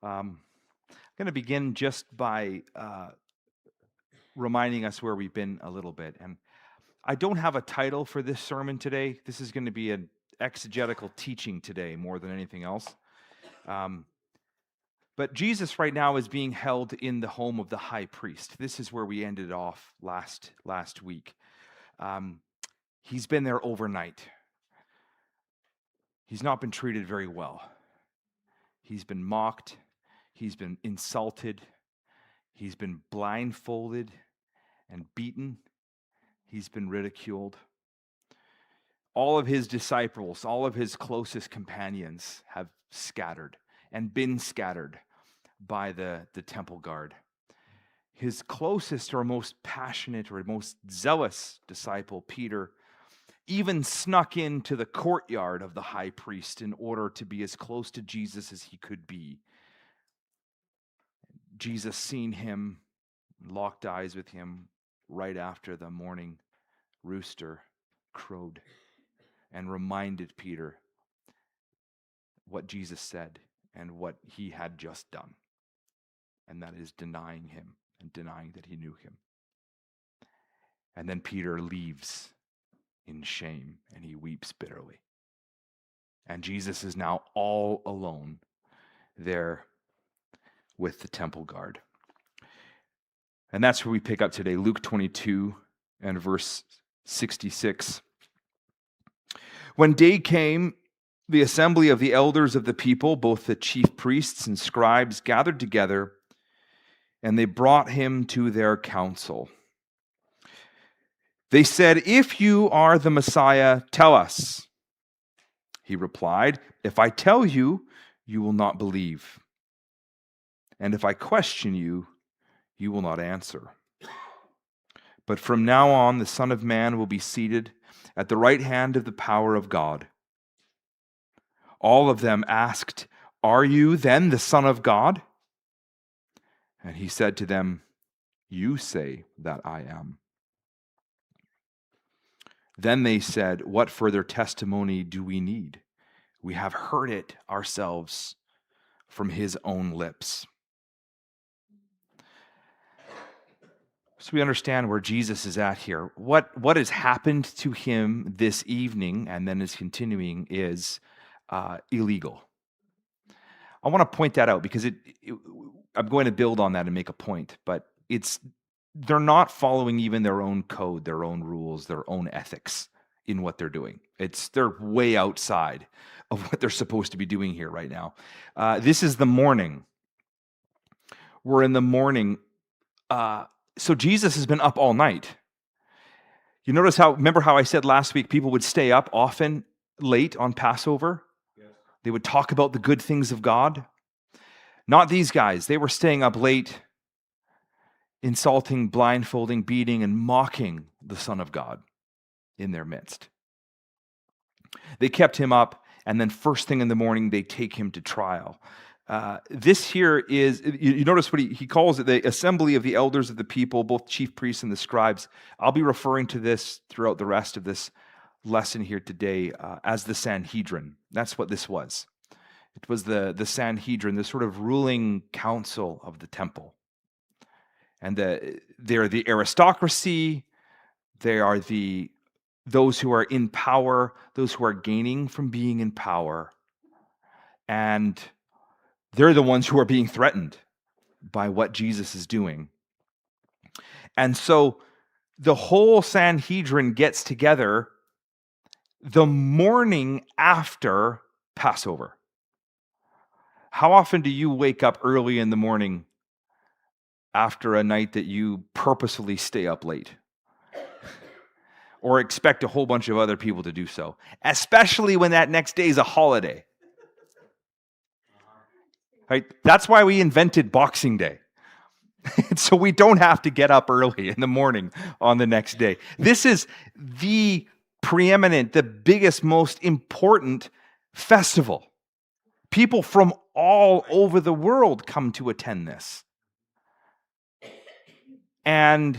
I'm going to begin just by reminding us where we've been a little bit. And I don't have a title for this sermon today. This is going to be an exegetical teaching today more than anything else. But Jesus right now is being held in the home of the high priest. This is where we ended off last week. He's been there overnight. He's not been treated very well. He's been mocked. He's been insulted. He's been blindfolded and beaten. He's been ridiculed. All of his disciples, all of his closest companions have scattered and been scattered by the temple guard. His closest or most passionate or most zealous disciple, Peter, even snuck into the courtyard of the high priest in order to be as close to Jesus as he could be. Jesus seen him, locked eyes with him right after the morning rooster crowed and reminded Peter what Jesus said and what he had just done. And that is denying him and denying that he knew him. And then Peter leaves in shame and he weeps bitterly. And Jesus is now all alone there with the temple guard. And that's where we pick up today, Luke 22 and verse 66. When day came, the assembly of the elders of the people, both the chief priests and scribes, gathered together, and they brought him to their council. They said, "If you are the Messiah, tell us." He replied, "If I tell you, you will not believe. And if I question you, you will not answer. But from now on, the Son of Man will be seated at the right hand of the power of God." All of them asked, "Are you then the Son of God?" And he said to them, "You say that I am." Then they said, "What further testimony do we need? We have heard it ourselves from his own lips." So we understand where Jesus is at here. What has happened to him this evening and then is continuing is illegal. I want to point that out because I'm going to build on that and make a point, but they're not following even their own code, their own rules, their own ethics in what they're doing. They're way outside of what they're supposed to be doing here right now. This is the morning. We're in the morning. So Jesus has been up all night. You remember how I said last week people would stay up often late on Passover? Yes. They would talk about the good things of God. Not these guys. They were staying up late, insulting, blindfolding, beating, and mocking the Son of God in their midst. They kept him up, and then first thing in the morning, they take him to trial. This here is, you notice what he calls it, the assembly of the elders of the people, both chief priests and the scribes. I'll be referring to this throughout the rest of this lesson here today as the Sanhedrin. That's what this was. It was the Sanhedrin, the sort of ruling council of the temple. And they're the aristocracy. They are those who are in power, those who are gaining from being in power. And they're the ones who are being threatened by what Jesus is doing. And so the whole Sanhedrin gets together the morning after Passover. How often do you wake up early in the morning after a night that you purposefully stay up late? Or expect a whole bunch of other people to do so, especially when that next day is a holiday. Right? That's why we invented Boxing Day. So we don't have to get up early in the morning on the next day. This is the preeminent, the biggest, most important festival. People from all over the world come to attend this. And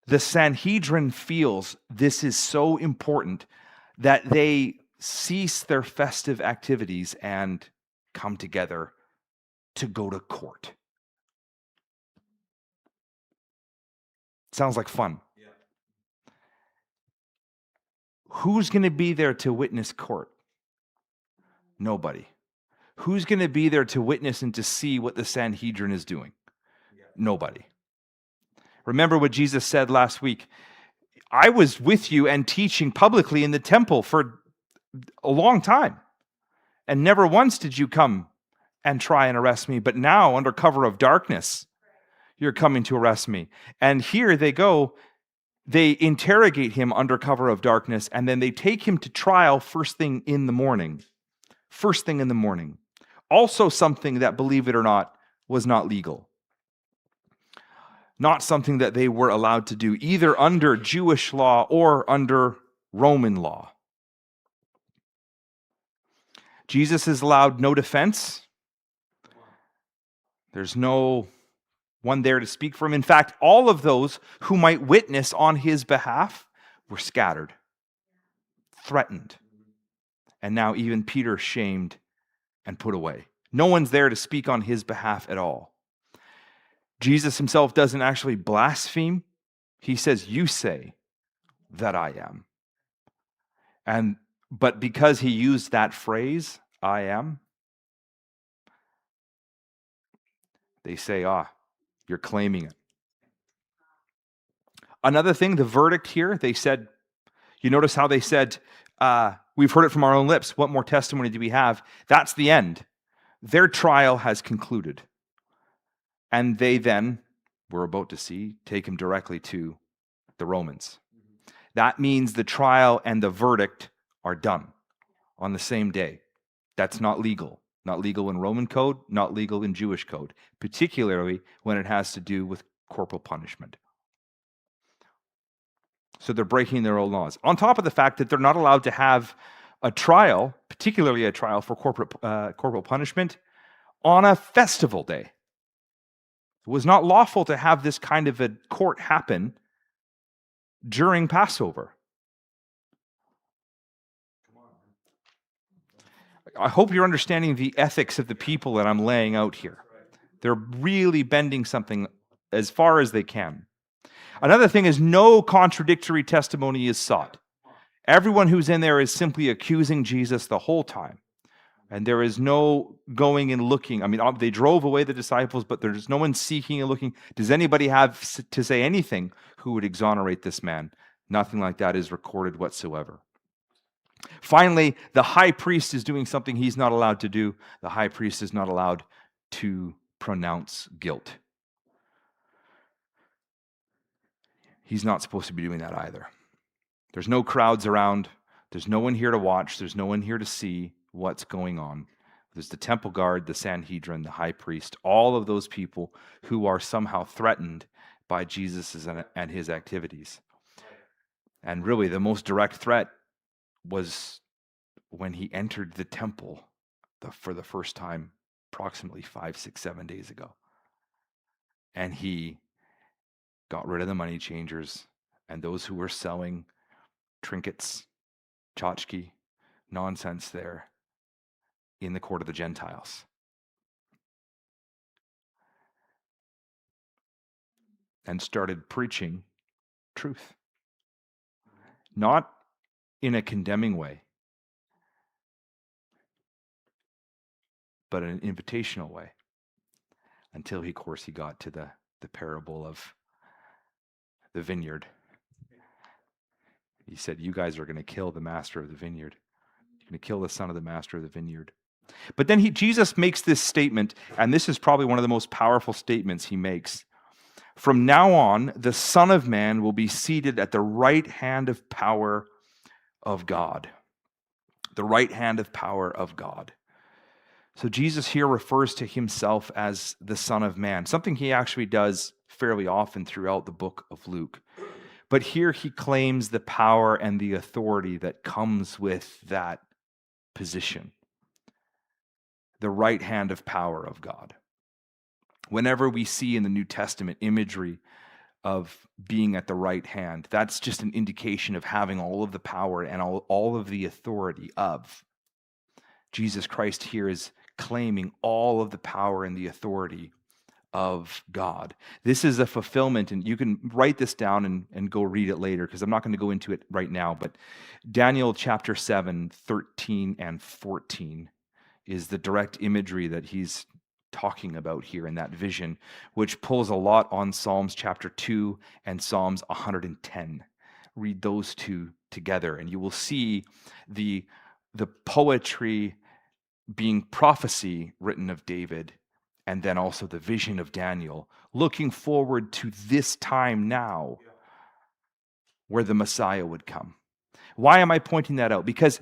the Sanhedrin feels this is so important that they cease their festive activities and come together to go to court. Sounds like fun. Yeah. Who's going to be there to witness court? Nobody. Who's going to be there to witness and to see what the Sanhedrin is doing? Yeah. Nobody. Remember what Jesus said last week. I was with you and teaching publicly in the temple for a long time, and never once did you come and try and arrest me, but now under cover of darkness, you're coming to arrest me. And here they go, they interrogate him under cover of darkness, and then they take him to trial first thing in the morning. First thing in the morning. Also something that, believe it or not, was not legal. Not something that they were allowed to do, either under Jewish law or under Roman law. Jesus is allowed no defense. There's no one there to speak for him. In fact, all of those who might witness on his behalf were scattered, threatened, and now even Peter shamed and put away. No one's there to speak on his behalf at all. Jesus himself doesn't actually blaspheme. He says, "You say that I am." But because he used that phrase, "I am," they say, you're claiming it. Another thing, the verdict here, they said, you notice how they said, we've heard it from our own lips. What more testimony do we have? That's the end. Their trial has concluded. And they then, we're about to see, take him directly to the Romans. That means the trial and the verdict are done on the same day. That's not legal. Not legal in Roman code, not legal in Jewish code, particularly when it has to do with corporal punishment. So they're breaking their own laws. On top of the fact that they're not allowed to have a trial, particularly a trial for corporal punishment, on a festival day. It was not lawful to have this kind of a court happen during Passover. I hope you're understanding the ethics of the people that I'm laying out here. They're really bending something as far as they can. Another thing is no contradictory testimony is sought. Everyone who's in there is simply accusing Jesus the whole time. And there is no going and looking. I mean, they drove away the disciples, but there's no one seeking and looking. Does anybody have to say anything who would exonerate this man? Nothing like that is recorded whatsoever. Finally, the high priest is doing something he's not allowed to do. The high priest is not allowed to pronounce guilt. He's not supposed to be doing that either. There's no crowds around. There's no one here to watch. There's no one here to see what's going on. There's the temple guard, the Sanhedrin, the high priest, all of those people who are somehow threatened by Jesus and his activities. And really, the most direct threat was when he entered the temple for the first time, approximately 5, 6, 7 days ago. And he got rid of the money changers and those who were selling trinkets, tchotchke, nonsense there in the court of the Gentiles. And started preaching truth. Not in a condemning way, but in an invitational way. Until, of course, he got to the parable of the vineyard. He said, you guys are going to kill the master of the vineyard. You're going to kill the son of the master of the vineyard. But then Jesus makes this statement, and this is probably one of the most powerful statements he makes. From now on, the Son of Man will be seated at the right hand of power of God. The right hand of power of God. So Jesus here refers to himself as the Son of Man, something he actually does fairly often throughout the book of Luke. But here he claims the power and the authority that comes with that position. The right hand of power of God. Whenever we see in the New Testament imagery of being at the right hand, that's just an indication of having all of the power and all of the authority of. Jesus Christ here is claiming all of the power and the authority of God. This is a fulfillment, and you can write this down and go read it later, because I'm not going to go into it right now, but Daniel chapter 7, 13 and 14 is the direct imagery that he's talking about here in that vision, which pulls a lot on Psalms chapter 2 and Psalms 110. Read those two together, and you will see the poetry being prophecy written of David, and then also the vision of Daniel, looking forward to this time now where the Messiah would come. Why am I pointing that out? Because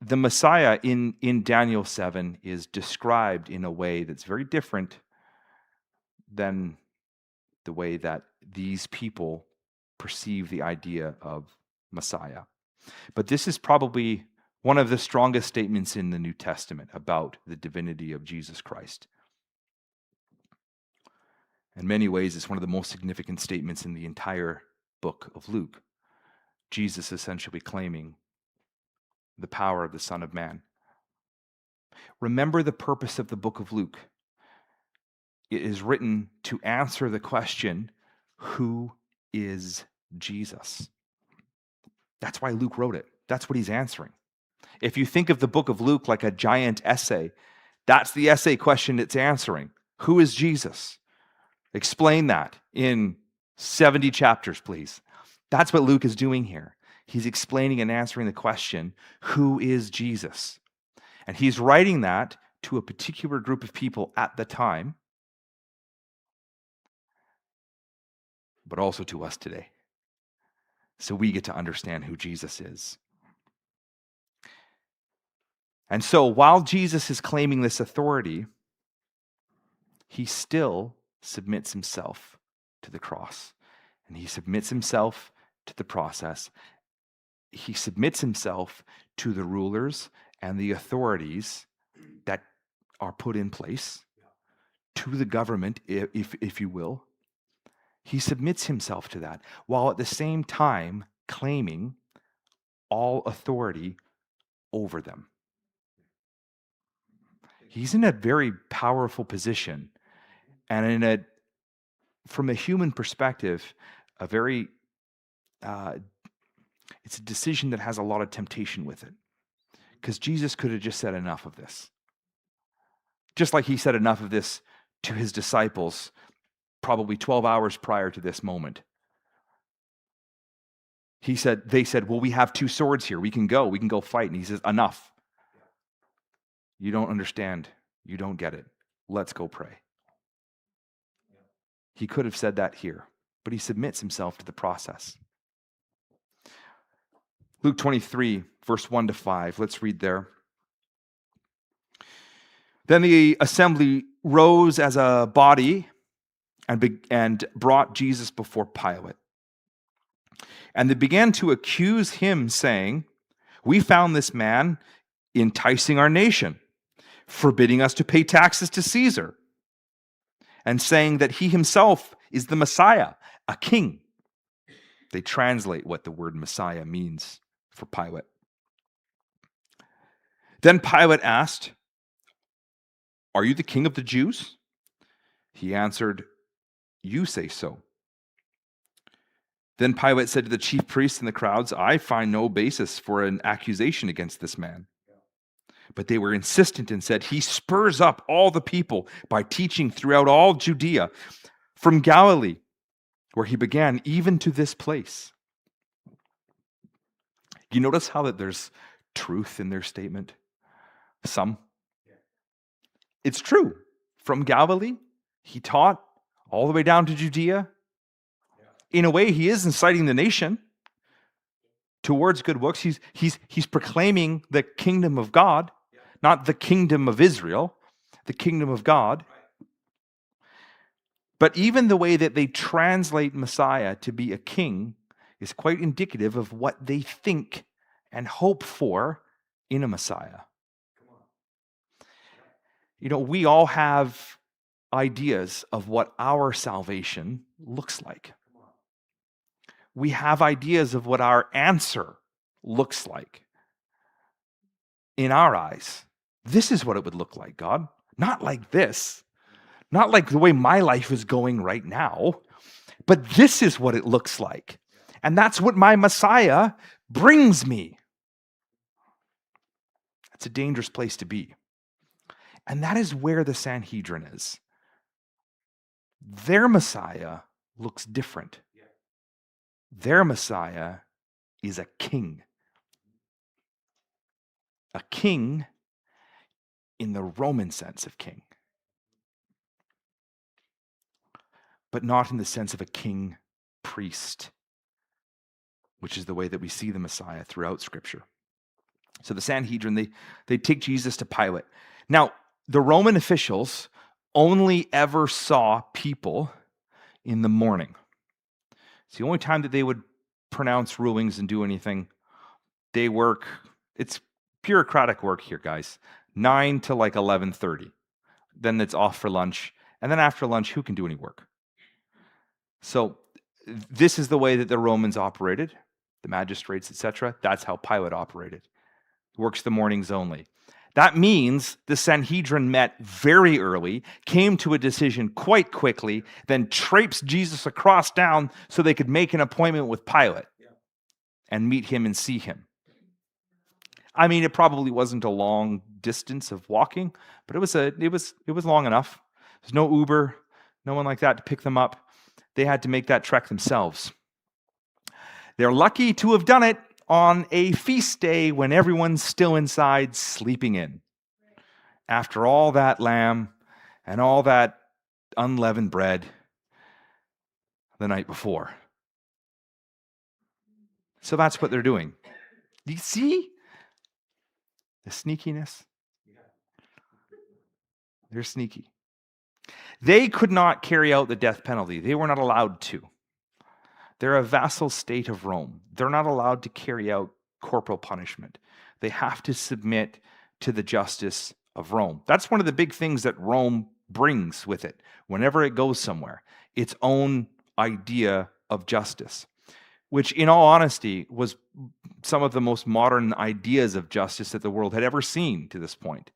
the Messiah in Daniel 7 is described in a way that's very different than the way that these people perceive the idea of Messiah. But this is probably one of the strongest statements in the New Testament about the divinity of Jesus Christ. In many ways, it's one of the most significant statements in the entire book of Luke. Jesus essentially claiming the power of the Son of Man. Remember the purpose of the book of Luke. It is written to answer the question, who is Jesus? That's why Luke wrote it. That's what he's answering. If you think of the book of Luke like a giant essay, that's the essay question it's answering. Who is Jesus? Explain that in 70 chapters, please. That's what Luke is doing here. He's explaining and answering the question, who is Jesus? And he's writing that to a particular group of people at the time, but also to us today. So we get to understand who Jesus is. And so while Jesus is claiming this authority, he still submits himself to the cross. And he submits himself to the process. He submits himself to the rulers and the authorities that are put in place, to the government, if you will. He submits himself to that, while at the same time claiming all authority over them. He's in a very powerful position, and from a human perspective, it's a decision that has a lot of temptation with it. Because Jesus could have just said enough of this. Just like he said enough of this to his disciples probably 12 hours prior to this moment. They said, well, we have two swords here. We can go fight. And he says, enough. You don't understand. You don't get it. Let's go pray. He could have said that here, but he submits himself to the process. Luke 23, verse 1 to 5. Let's read there. Then the assembly rose as a body and brought Jesus before Pilate. And they began to accuse him, saying, we found this man enticing our nation, forbidding us to pay taxes to Caesar, and saying that he himself is the Messiah, a king. They translate what the word Messiah means for Pilate. Then Pilate asked, are you the king of the Jews? He answered, you say so. Then Pilate said to the chief priests and the crowds, I find no basis for an accusation against this man. But they were insistent and said, he spurs up all the people by teaching throughout all Judea, from Galilee, where he began, even to this place. You notice how that there's truth in their statement? Some. It's true. From Galilee, he taught all the way down to Judea. In a way, he is inciting the nation towards good works. He's proclaiming the kingdom of God, not the kingdom of Israel, the kingdom of God. But even the way that they translate Messiah to be a king is quite indicative of what they think and hope for in a Messiah. You know, we all have ideas of what our salvation looks like. We have ideas of what our answer looks like in our eyes. This is what it would look like, God. Not like this. Not like the way my life is going right now. But this is what it looks like. And that's what my Messiah brings me. It's a dangerous place to be. And that is where the Sanhedrin is. Their Messiah looks different. Their Messiah is a king. A king in the Roman sense of king, but not in the sense of a king priest, which is the way that we see the Messiah throughout Scripture. So the Sanhedrin, they take Jesus to Pilate. Now, the Roman officials only ever saw people in the morning. It's the only time that they would pronounce rulings and do anything. They work, it's bureaucratic work here, guys. 9 to like 11:30. Then it's off for lunch. And then after lunch, who can do any work? So this is the way that the Romans operated, the magistrates, etc. That's how Pilate operated. Works the mornings only. That means the Sanhedrin met very early, came to a decision quite quickly, then traipsed Jesus across town so they could make an appointment with Pilate and meet him and see him. I mean, it probably wasn't a long distance of walking, but it was long enough. There's no Uber, no one like that to pick them up. They had to make that trek themselves. They're lucky to have done it on a feast day when everyone's still inside sleeping in. After all that lamb and all that unleavened bread the night before. So that's what they're doing. Do you see the sneakiness? They're sneaky. They could not carry out the death penalty. They were not allowed to. They're a vassal state of Rome. They're not allowed to carry out corporal punishment. They have to submit to the justice of Rome. That's one of the big things that Rome brings with it whenever it goes somewhere, its own idea of justice, which in all honesty was some of the most modern ideas of justice that the world had ever seen to this point,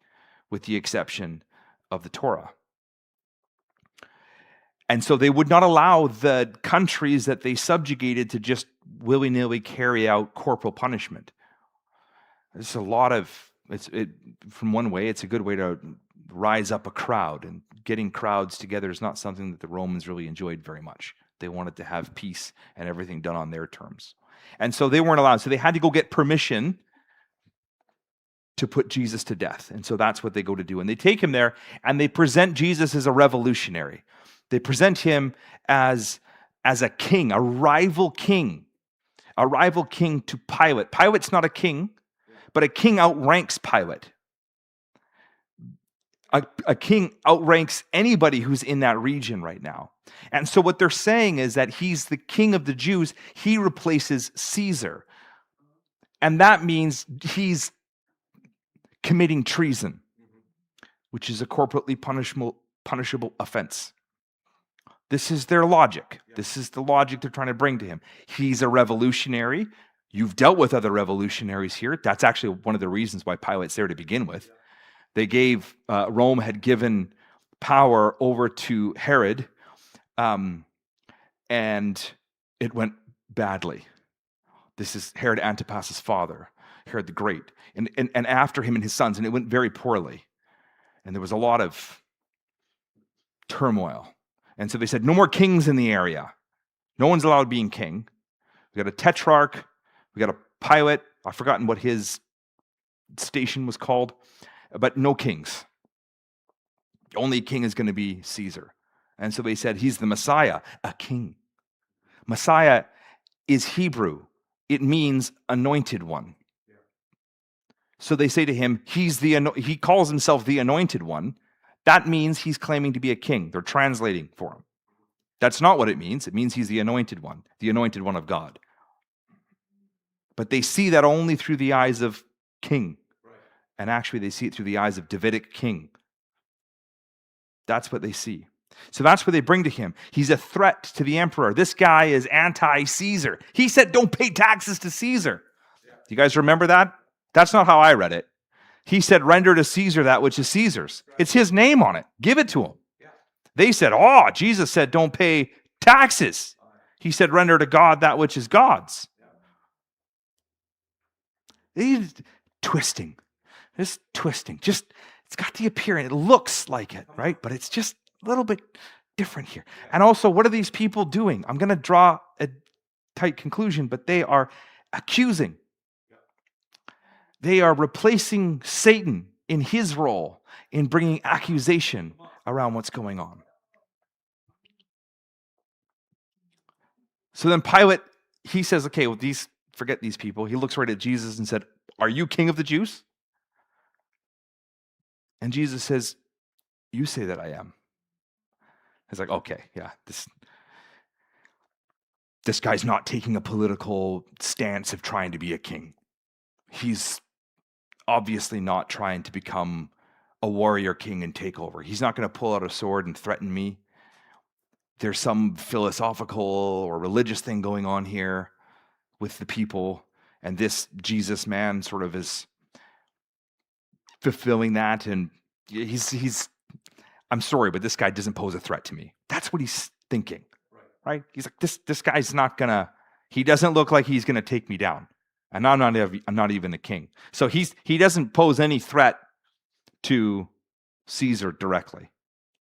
with the exception of the Torah. And so they would not allow the countries that they subjugated to just willy-nilly carry out corporal punishment. There's a lot of, from one way, it's a good way to rise up a crowd, and getting crowds together is not something that the Romans really enjoyed very much. They wanted to have peace and everything done on their terms. And so they weren't allowed. So they had to go get permission to put Jesus to death. And so that's what they go to do. And they take him there and they present Jesus as a revolutionary. They present him as a king, a rival king to Pilate. Pilate's not a king, but a king outranks Pilate. A king outranks anybody who's in that region right now. And so what they're saying is that he's the king of the Jews. He replaces Caesar. And that means he's committing treason, which is a corporately punishable offense. This is their logic. This is the logic they're trying to bring to him. He's a revolutionary. You've dealt with other revolutionaries here. That's actually one of the reasons why Pilate's there to begin with. They gave, Rome had given power over to Herod, and it went badly. This is Herod Antipas's father, Herod the Great, and after him and his sons, and it went very poorly. And there was a lot of turmoil. And so they said, no more kings in the area. No one's allowed being king. We got a tetrarch. We got a Pilate. I've forgotten what his station was called, but no kings. The only king is going to be Caesar. And so they said, he's the Messiah, a king. Messiah is Hebrew. It means anointed one. So they say to him, he calls himself the anointed one. That means he's claiming to be a king. They're translating for him. That's not what it means. It means he's the anointed one of God. But they see that only through the eyes of king. And actually they see it through the eyes of Davidic king. That's what they see. So that's what they bring to him. He's a threat to the emperor. This guy is anti-Caesar. He said, don't pay taxes to Caesar. Do you guys remember that? That's not how I read it. He said, render to Caesar that which is Caesar's. It's his name on it. Give it to him. They said, oh, Jesus said, don't pay taxes. He said, render to God that which is God's. He's twisting. Just twisting. Just, it's got the appearance. It looks like it, right? But it's just a little bit different here. And also, what are these people doing? I'm going to draw a tight conclusion, but they are accusing. They are replacing Satan in his role in bringing accusation around what's going on. So then Pilate, he says, okay, well, forget these people. He looks right at Jesus and said, are you king of the Jews? And Jesus says, you say that I am. He's like, okay, yeah, this guy's not taking a political stance of trying to be a king. He's obviously not trying to become a warrior king and take over. He's not going to pull out a sword and threaten me. There's some philosophical or religious thing going on here with the people, and this Jesus man sort of is fulfilling that, and he's I'm sorry, but this guy doesn't pose a threat to me. That's what he's thinking, right? He's like, this guy's not gonna, he doesn't look like he's gonna take me down, and I'm not even the king. So he doesn't pose any threat to Caesar directly.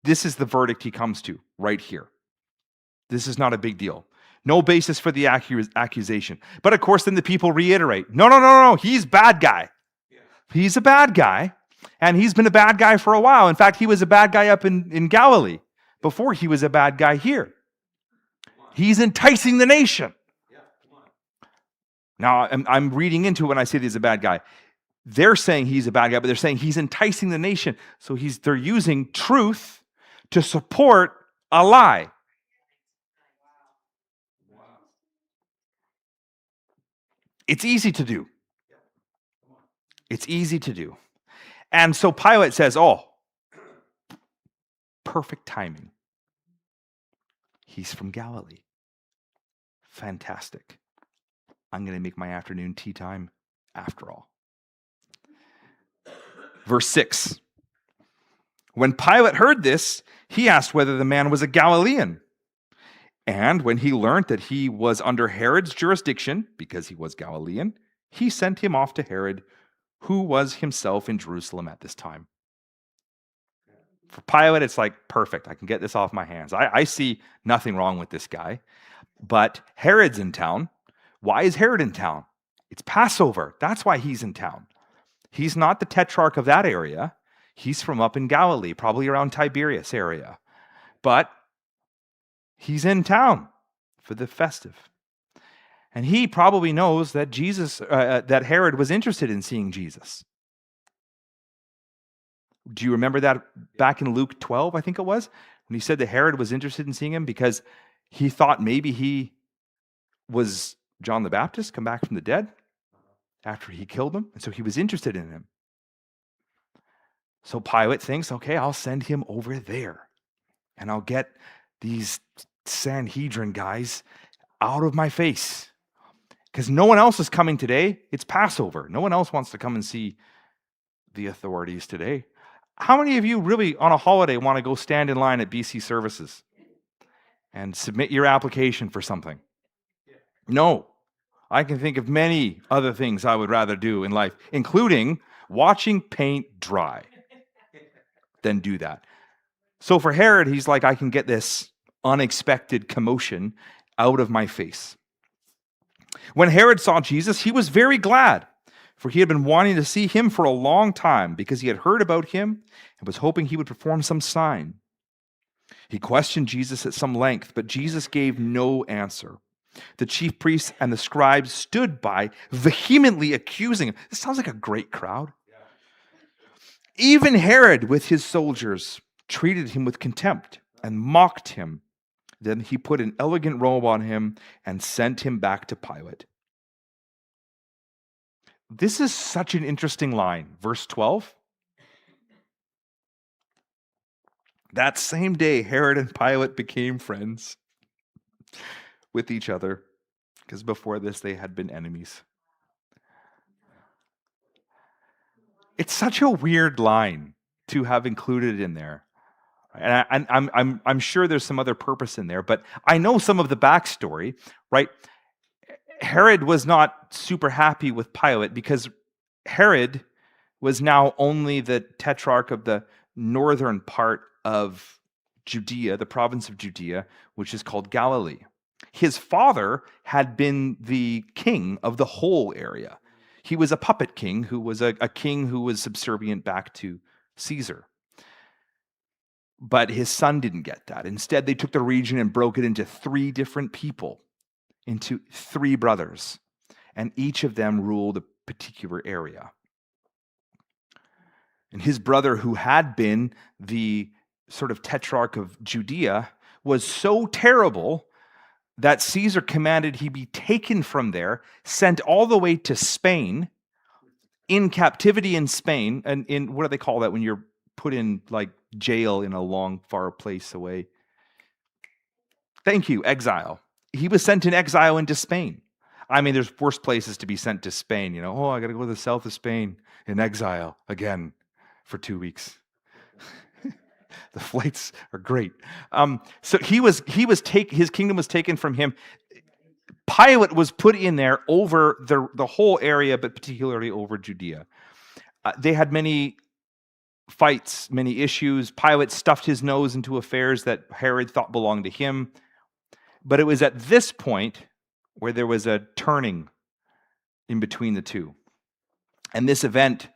This is the verdict he comes to right here. This is not a big deal. No basis for the accusation. But of course, then the people reiterate, no, he's bad guy. He's a bad guy, and he's been a bad guy for a while. In fact, he was a bad guy up in Galilee before he was a bad guy here. He's enticing the nation. Now, I'm reading into it when I say he's a bad guy. They're saying he's a bad guy, but they're saying he's enticing the nation. So they're using truth to support a lie. It's easy to do. It's easy to do. And so Pilate says, oh, perfect timing. He's from Galilee. Fantastic. I'm going to make my afternoon tea time after all. Verse 6. When Pilate heard this, he asked whether the man was a Galilean. And when he learned that he was under Herod's jurisdiction, because he was Galilean, he sent him off to Herod, who was himself in Jerusalem at this time. For Pilate, it's like, perfect, I can get this off my hands. I see nothing wrong with this guy. But Herod's in town. Why is Herod in town? It's Passover. That's why he's in town. He's not the tetrarch of that area. He's from up in Galilee, probably around Tiberias area. But he's in town for the festive. And he probably knows that that Herod was interested in seeing Jesus. Do you remember that back in Luke 12, I think it was? When he said that Herod was interested in seeing him because he thought maybe he was John the Baptist come back from the dead after he killed him. And so he was interested in him. So Pilate thinks, okay, I'll send him over there. And I'll get these Sanhedrin guys out of my face. Because no one else is coming today. It's Passover. No one else wants to come and see the authorities today. How many of you really on a holiday want to go stand in line at BC Services and submit your application for something? No. I can think of many other things I would rather do in life, including watching paint dry, than do that. So for Herod, he's like, I can get this unexpected commotion out of my face. When Herod saw Jesus, he was very glad, for he had been wanting to see him for a long time because he had heard about him and was hoping he would perform some sign. He questioned Jesus at some length, but Jesus gave no answer. The chief priests and the scribes stood by, vehemently accusing him. This sounds like a great crowd. Even Herod, with his soldiers, treated him with contempt and mocked him. Then he put an elegant robe on him and sent him back to Pilate. This is such an interesting line. Verse 12. That same day, Herod and Pilate became friends with each other, because before this they had been enemies. It's such a weird line to have included in there. And I'm sure there's some other purpose in there, but I know some of the backstory, right? Herod was not super happy with Pilate because Herod was now only the tetrarch of the northern part of Judea, the province of Judea, which is called Galilee. His father had been the king of the whole area. He was a puppet king who was a king who was subservient back to Caesar. But his son didn't get that. Instead, they took the region and broke it into 3 different people, into 3 brothers, and each of them ruled a particular area. And his brother, who had been the sort of tetrarch of Judea, was so terrible that Caesar commanded he be taken from there, sent all the way to Spain, in captivity in Spain, and in, what do they call that when you're put in like jail in a long, far place away? Thank you, exile. He was sent in exile into Spain. I mean, there's worse places to be sent to Spain, you know. Oh, I got to go to the south of Spain in exile again for 2 weeks. The flights are great. So his kingdom was taken from him. Pilate was put in there over the whole area, but particularly over Judea. They had many fights, many issues. Pilate stuffed his nose into affairs that Herod thought belonged to him. But it was at this point where there was a turning in between the two. And this event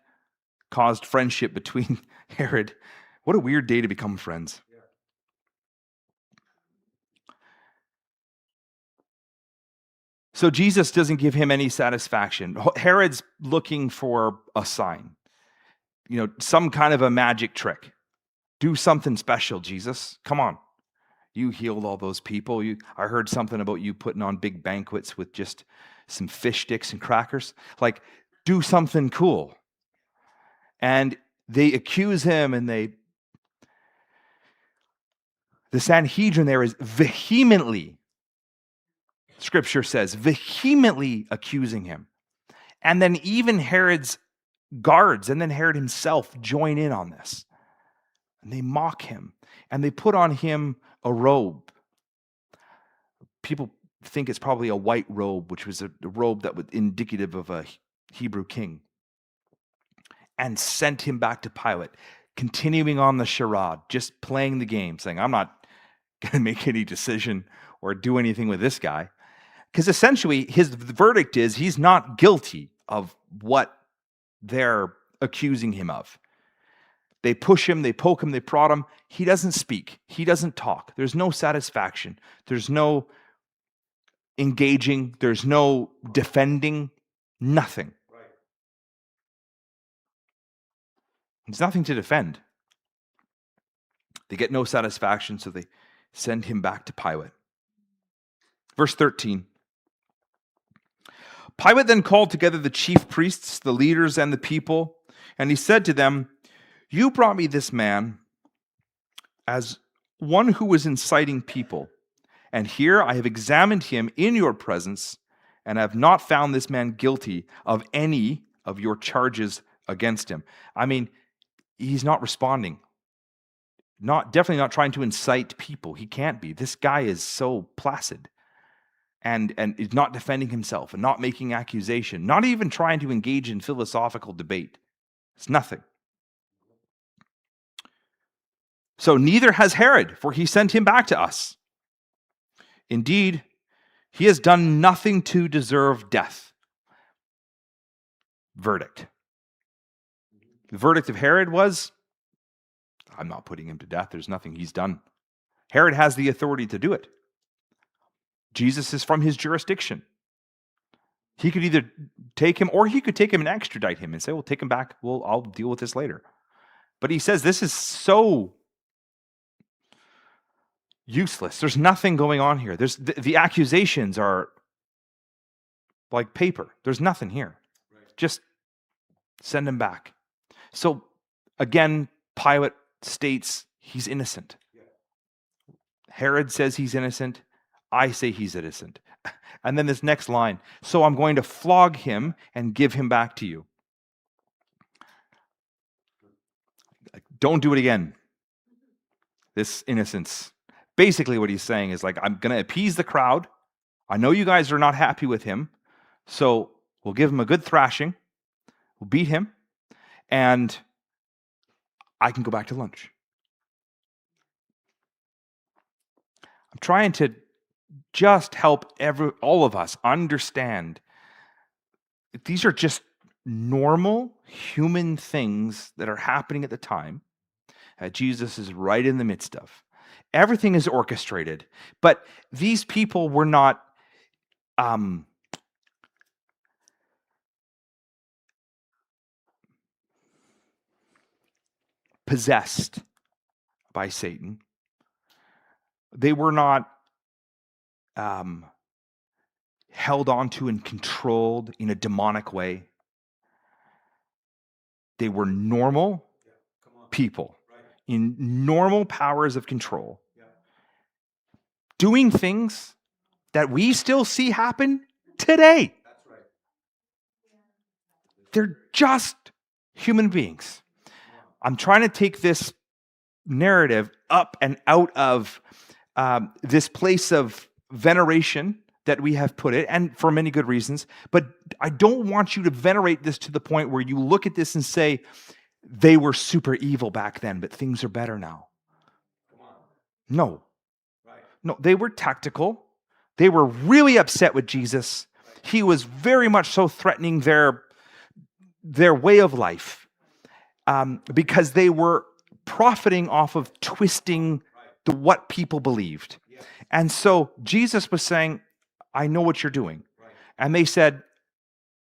caused friendship between Herod. What a weird day to become friends. So Jesus doesn't give him any satisfaction. Herod's looking for a sign, some kind of a magic trick. Do something special, Jesus. Come on. You healed all those people. I heard something about you putting on big banquets with just some fish sticks and crackers. Like, do something cool. And they accuse him, and the Sanhedrin there is vehemently, Scripture says, vehemently accusing him. And then even Herod's guards and then Herod himself join in on this. And they mock him. And they put on him a robe. People think it's probably a white robe, which was a robe that was indicative of a Hebrew king. And sent him back to Pilate, continuing on the charade, just playing the game, saying, I'm not going to make any decision or do anything with this guy. Because essentially, his verdict is he's not guilty of what they're accusing him of. They push him, they poke him, they prod him. He doesn't speak. He doesn't talk. There's no satisfaction. There's no engaging. There's no defending. Nothing. Right. There's nothing to defend. They get no satisfaction, so they send him back to Pilate. Verse 13. Pilate then called together the chief priests, the leaders, and the people, and he said to them, You brought me this man as one who was inciting people, and here I have examined him in your presence, and have not found this man guilty of any of your charges against him. I mean, he's not responding. Definitely not trying to incite people. He can't be. This guy is so placid. And is not defending himself and not making accusation, not even trying to engage in philosophical debate. It's nothing. So neither has Herod, for he sent him back to us. Indeed, he has done nothing to deserve death. Verdict. The verdict of Herod was, I'm not putting him to death. There's nothing he's done. Herod has the authority to do it. Jesus is from his jurisdiction. He could either take him, or he could take him and extradite him and say, well, take him back. I'll deal with this later. But he says this is so useless. There's nothing going on here. The accusations are like paper. There's nothing here. Right. Just send him back. So again, Pilate states he's innocent. Yeah. Herod says he's innocent. I say he's innocent. And then this next line, so I'm going to flog him and give him back to you. Don't do it again. This innocence. Basically what he's saying is like, I'm going to appease the crowd. I know you guys are not happy with him, so we'll give him a good thrashing. We'll beat him, and I can go back to lunch. I'm trying to just help all of us understand that these are just normal human things that are happening at the time that Jesus is right in the midst of. Everything is orchestrated, but these people were not possessed by Satan. They were not held onto and controlled in a demonic way. They were normal people in normal powers of control, doing things that we still see happen today. They're just human beings. I'm trying to take this narrative up and out of this place of veneration that we have put it, and for many good reasons, but I don't want you to venerate this to the point where you look at this and say, they were super evil back then, but things are better now. No. No, they were tactical. They were really upset with Jesus. He was very much so threatening their way of life because they were profiting off of twisting what people believed. And so Jesus was saying, I know what you're doing. And they said,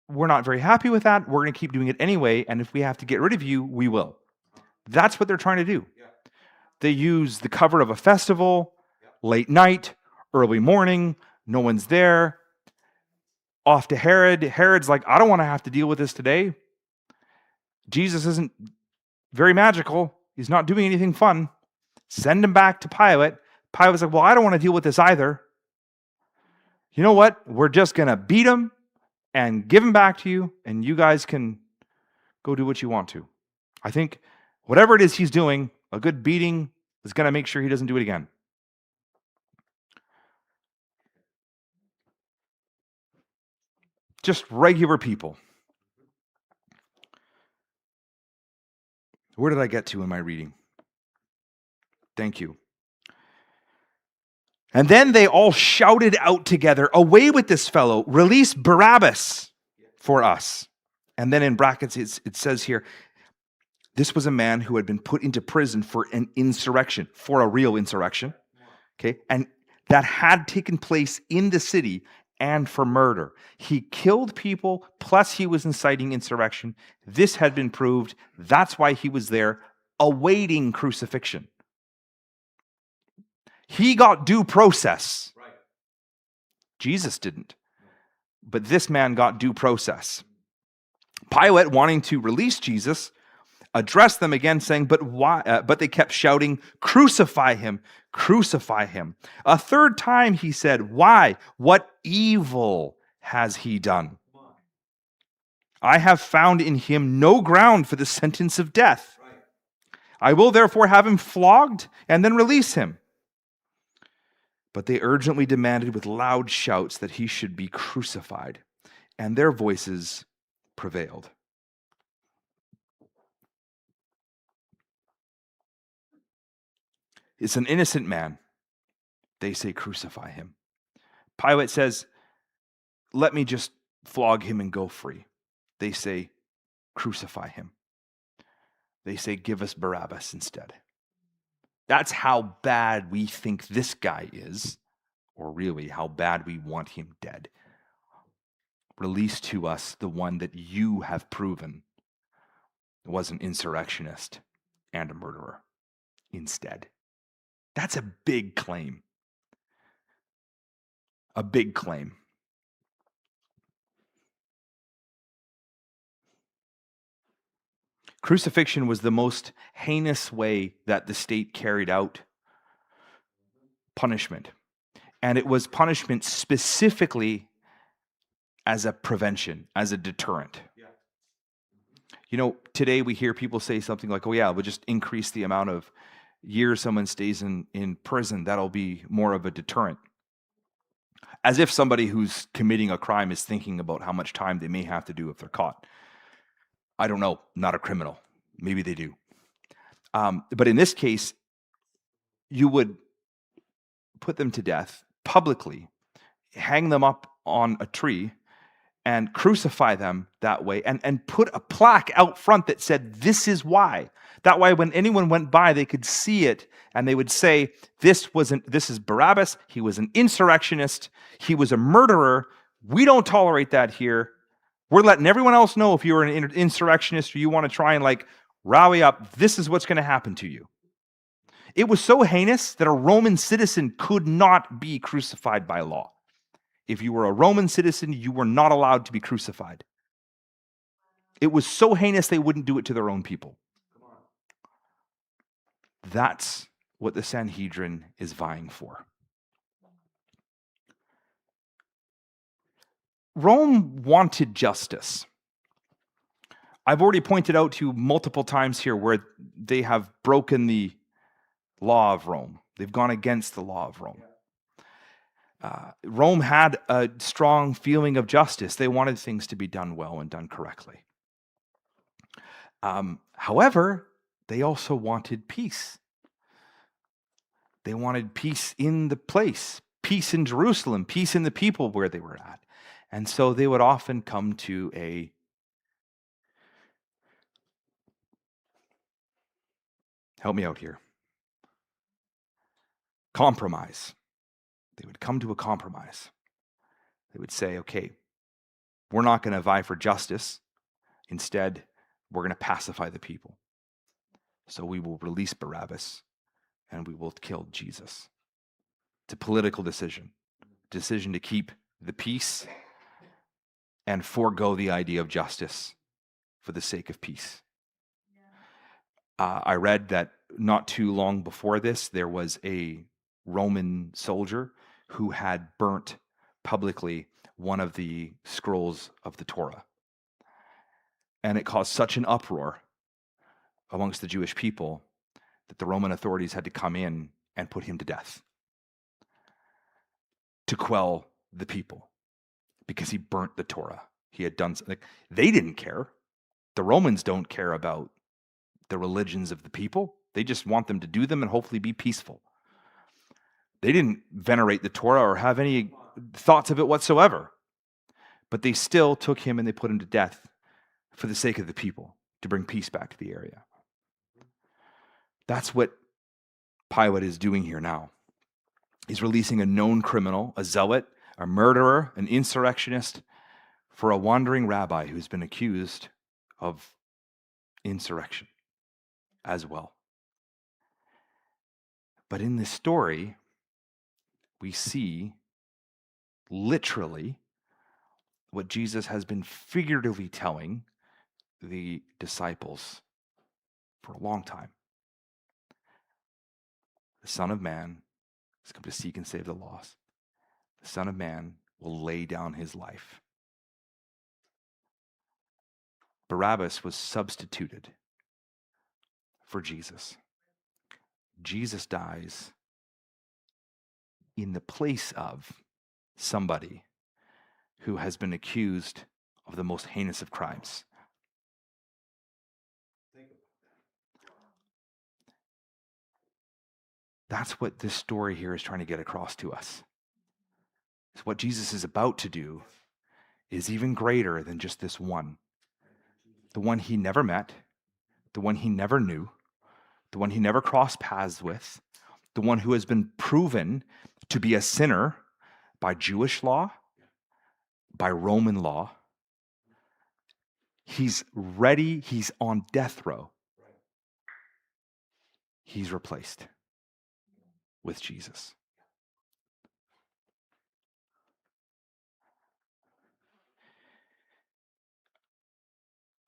we're not very happy with that. We're going to keep doing it anyway. And if we have to get rid of you, we will. That's what they're trying to do. They use the cover of a festival, late night, early morning, no one's there. Off to Herod. Herod's like, I don't want to have to deal with this today. Jesus isn't very magical. He's not doing anything fun. Send him back to Pilate. Pilate's like, well, I don't want to deal with this either. You know what? We're just going to beat him and give him back to you, and you guys can go do what you want to. I think whatever it is he's doing, a good beating is going to make sure he doesn't do it again. Just regular people. Where did I get to in my reading? Thank you. And then they all shouted out together, away with this fellow, release Barabbas for us. And then in brackets, it says here, this was a man who had been put into prison for an insurrection, for a real insurrection, okay? And that had taken place in the city and for murder. He killed people, plus he was inciting insurrection. This had been proved. That's why he was there, awaiting crucifixion. He got due process. Right. Jesus didn't. But this man got due process. Pilate, wanting to release Jesus, addressed them again, saying, but why? But they kept shouting, crucify him, crucify him. A third time he said, why? What evil has he done? I have found in him no ground for the sentence of death. Right. I will therefore have him flogged and then release him. But they urgently demanded with loud shouts that he should be crucified, and their voices prevailed. It's an innocent man. They say, crucify him. Pilate says, let me just flog him and go free. They say, crucify him. They say, give us Barabbas instead. That's how bad we think this guy is, or really how bad we want him dead. Release to us the one that you have proven was an insurrectionist and a murderer instead. That's a big claim. A big claim. Crucifixion was the most heinous way that the state carried out punishment. And it was punishment specifically as a prevention, as a deterrent. Today we hear people say something like, oh yeah, we'll just increase the amount of years someone stays in prison. That'll be more of a deterrent. As if somebody who's committing a crime is thinking about how much time they may have to do if they're caught. I don't know, not a criminal. Maybe they do. But in this case, you would put them to death publicly, hang them up on a tree, and crucify them that way, and put a plaque out front that said, "This is why." That way, when anyone went by, they could see it, and they would say, this is Barabbas. He was an insurrectionist. He was a murderer. We don't tolerate that here. We're letting everyone else know if you're an insurrectionist or you want to try and rally up, this is what's going to happen to you. It was so heinous that a Roman citizen could not be crucified by law. If you were a Roman citizen, you were not allowed to be crucified. It was so heinous they wouldn't do it to their own people. That's what the Sanhedrin is vying for. Rome wanted justice. I've already pointed out to you multiple times here where they have broken the law of Rome. They've gone against the law of Rome. Rome had a strong feeling of justice. They wanted things to be done well and done correctly. However, they also wanted peace. They wanted peace in the place, peace in Jerusalem, peace in the people where they were at. And so they would often come to a help me out here. Compromise. They would come to a compromise. They would say, okay, we're not going to vie for justice. Instead, we're going to pacify the people. So we will release Barabbas and we will kill Jesus. It's a political decision to keep the peace and forego the idea of justice for the sake of peace. I read that not too long before this, there was a Roman soldier who had burnt publicly one of the scrolls of the Torah. And it caused such an uproar amongst the Jewish people that the Roman authorities had to come in and put him to death to quell the people because he burnt the Torah. He had done something. They didn't care. The Romans don't care about the religions of the people. They just want them to do them and hopefully be peaceful. They didn't venerate the Torah or have any thoughts of it whatsoever. But they still took him and they put him to death for the sake of the people, to bring peace back to the area. That's what Pilate is doing here now. He's releasing a known criminal, a zealot, a murderer, an insurrectionist, for a wandering rabbi who's been accused of insurrection as well. But in this story, we see literally what Jesus has been figuratively telling the disciples for a long time. The Son of Man has come to seek and save the lost. The Son of Man will lay down his life. Barabbas was substituted for Jesus. Jesus dies in the place of somebody who has been accused of the most heinous of crimes. That's what this story here is trying to get across to us. It's what Jesus is about to do is even greater than just this one. The one he never met, the one he never knew, the one he never crossed paths with, the one who has been proven to be a sinner by Jewish law, by Roman law. He's ready, he's on death row. He's replaced with Jesus.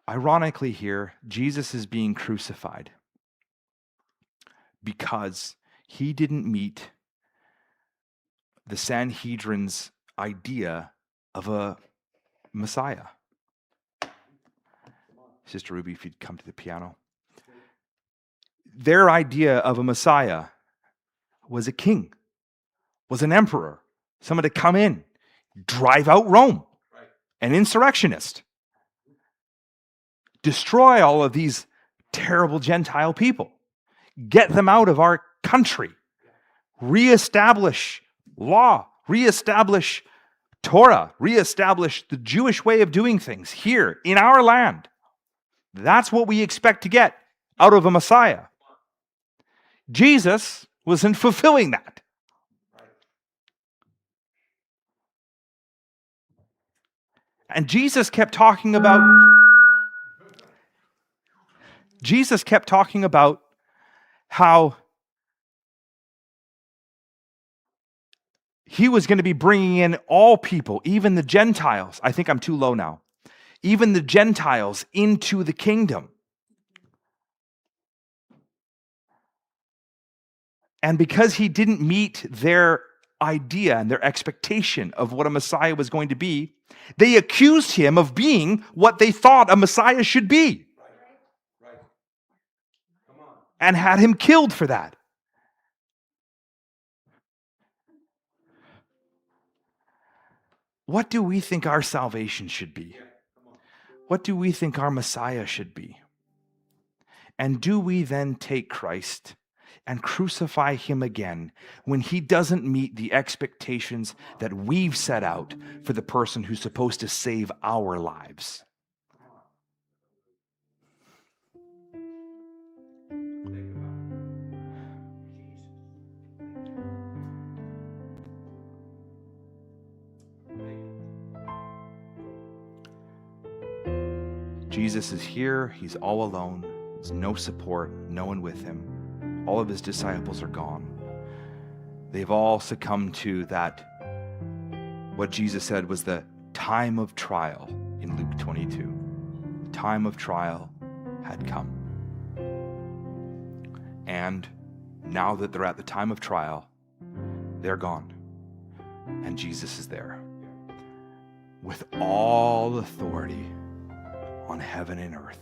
Ironically here, Jesus is being crucified because he didn't meet the Sanhedrin's idea of a Messiah. Sister Ruby, if you'd come to the piano. Their idea of a Messiah was a king, was an emperor, someone to come in, drive out Rome, an insurrectionist, destroy all of these terrible Gentile people, get them out of our country, reestablish law, reestablish Torah, reestablish the Jewish way of doing things here in our land. That's what we expect to get out of a Messiah. Jesus wasn't fulfilling that. And Jesus kept talking about how he was going to be bringing in all people, even the Gentiles. I think I'm too low now. Even the Gentiles into the kingdom. And because he didn't meet their idea and their expectation of what a Messiah was going to be, they accused him of being what they thought a Messiah should be. Right. Come on. And had him killed for that. What do we think our salvation should be? What do we think our Messiah should be? And do we then take Christ and crucify him again when he doesn't meet the expectations that we've set out for the person who's supposed to save our lives? Jesus is here. He's all alone. There's no support, no one with him. All of his disciples are gone. They've all succumbed to that, what Jesus said was the time of trial in Luke 22. The time of trial had come. And now that they're at the time of trial, they're gone. And Jesus is there with all authority on heaven and earth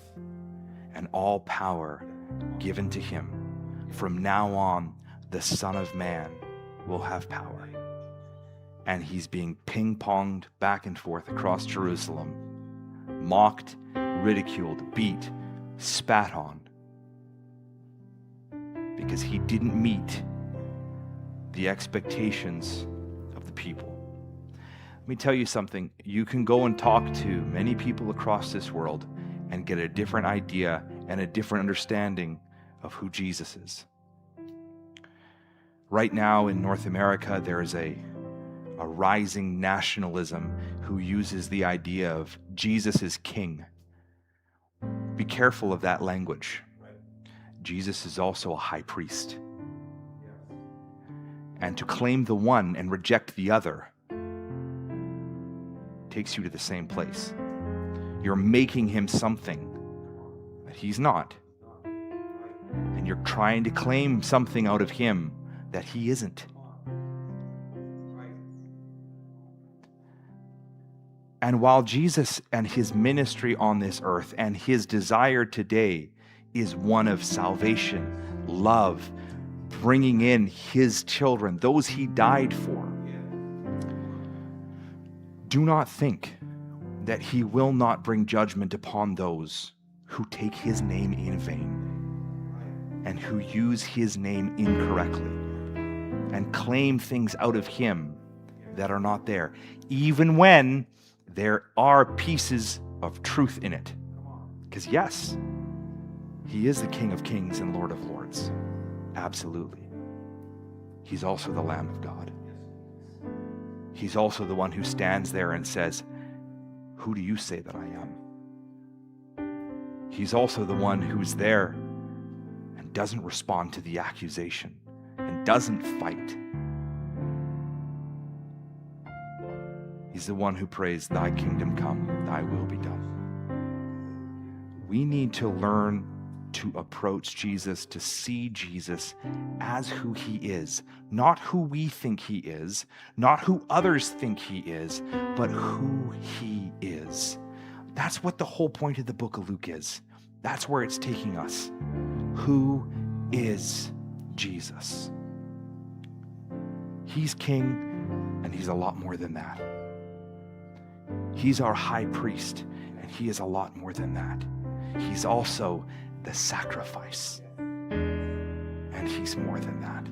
and all power given to him. From now on, the Son of Man will have power. And he's being ping-ponged back and forth across Jerusalem, mocked, ridiculed, beat, spat on, because he didn't meet the expectations of the people. Let me tell you something. You can go and talk to many people across this world and get a different idea and a different understanding of who Jesus is. Right now in North America, there is a rising nationalism who uses the idea of Jesus is king. Be careful of that language. Jesus is also a high priest. And to claim the one and reject the other takes you to the same place. You're making him something that he's not. And you're trying to claim something out of him that he isn't. And while Jesus and his ministry on this earth and his desire today is one of salvation, love, bringing in his children, those he died for, do not think that he will not bring judgment upon those who take his name in vain and who use his name incorrectly and claim things out of him that are not there, even when there are pieces of truth in it. Because yes, he is the King of Kings and Lord of Lords. Absolutely. He's also the Lamb of God. He's also the one who stands there and says, "Who do you say that I am?" He's also the one who's there and doesn't respond to the accusation and doesn't fight. He's the one who prays, "Thy kingdom come, thy will be done." We need to learn to approach Jesus, to see Jesus as who he is, not who we think he is, not who others think he is, but who he is. That's what the whole point of the book of Luke is. That's where it's taking us. Who is Jesus? He's king, and he's a lot more than that. He's our high priest, and he is a lot more than that. He's also the sacrifice, and he's more than that.